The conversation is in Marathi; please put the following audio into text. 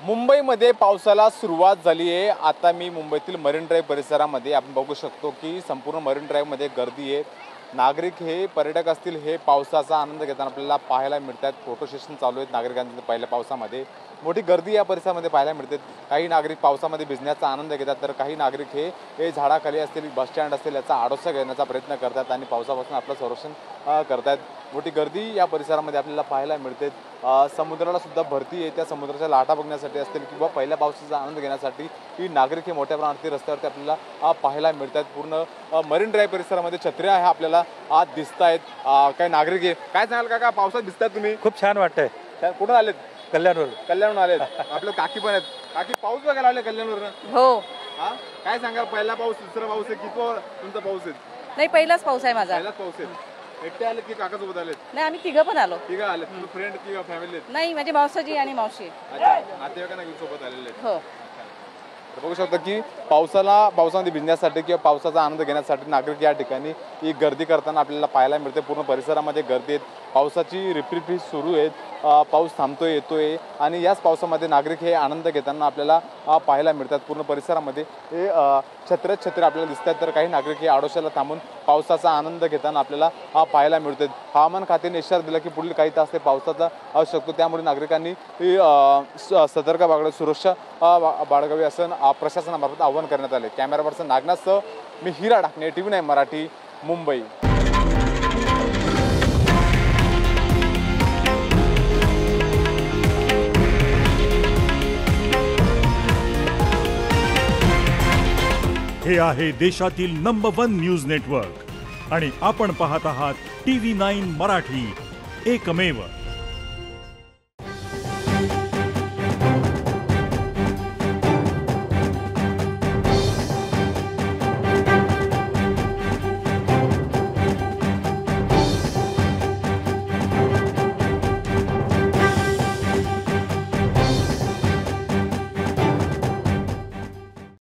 मुंबईमध्ये पावसाला सुरुवात झाली आहे। आता मी मुंबईतील मरीन ड्राईव्ह परिसरामध्ये आपण बघू शकतो की संपूर्ण मरीन ड्राईव्हमध्ये गर्दी आहे। नागरिक हे पर्यटक असतील हे पावसाचा आनंद घेताना आपल्याला पाहायला मिळतात। फोटो सेशन चालू आहेत नागरिकांचे। पहिल्या पावसामध्ये मोठी गर्दी या परिसरामध्ये पाहायला मिळते। काही नागरिक पावसामध्ये भिजण्याचा आनंद घेतात तर काही नागरिक हे झाडाखाली असतील बस स्टँड असतील याचा आडोसा घेण्याचा प्रयत्न करतात आणि पावसापासून आपलं संरक्षण करतात। मोठी गर्दी या परिसरामध्ये आपल्याला पाहायला मिळते। समुद्राला सुद्धा भरती आहे। त्या समुद्राच्या लाटा बघण्यासाठी असतील किंवा पहिल्या पावसाचा आनंद घेण्यासाठी ही नागरिक हे मोठ्या प्रमाणात रस्त्यावरती आपल्याला पाहायला मिळतात। पूर्ण मरीन ड्राईव्ह परिसरामध्ये छत्र्या आहे आपल्याला आज दिसत आहेत। काही नागरिक आहे। काय सांगाल काका पावसात दिसतात तुम्ही? खूप छान वाटतंय। कुठून आलेत? कल्याणवरून आलेत। आपलं काकी पण आहेत। काकी पाऊस बघायला आले कल्याणवरून? हो। काय सांगाल पहिला पाऊस दुसरा पाऊस आहे की तुमचा पाऊस आहे? नाही पहिलाच पाऊस आहे माझा। पहिलाच पाऊस आहे। एकटे आले की काका सोबत आलेत? नाही आम्ही तिघं पण आलो। तिघं आलेत? फ्रेंड किंवा फॅमिली? नाही माझी मावसाजी आणि मावशी। अच्छा नातेवाईकांना घेऊन सोबत आलेले आहेत? हो। बघू शकता की पावसामध्ये भिजण्यासाठी किंवा पावसाचा आनंद घेण्यासाठी नागरिक या ठिकाणी ही गर्दी करताना आपल्याला पाहायला मिळते। पूर्ण परिसरामध्ये गर्दी आहेत। पावसाची रिपरिप सुरू आहेत। पाऊस थांबतोय येतोय आणि याच पावसामध्ये नागरिक हे आनंद घेताना आपल्याला पाहायला मिळतात। पूर्ण परिसरामध्ये हे छत्र आपल्याला दिसतात तर काही नागरिक हे आडोशाला थांबून पावसाचा आनंद घेताना आपल्याला पाहायला मिळतात। हवामान खात्याने इशारा दिला की पुढील काही तास ते पावसाचा असू शकतो। त्यामुळे नागरिकांनी सतर्क बाळगावी सुरक्षा बाळगावी असं प्रशासनामार्फत आवाहन करण्यात आले। कॅमेरा पर्सन नागनाथसह मी हिरा ढाकणे, TV9 मराठी, मुंबई। हे आहे देशातील नंबर 1 न्यूज नेटवर्क आणि आपण पाहत आहात TV9 मराठी, एकमेव।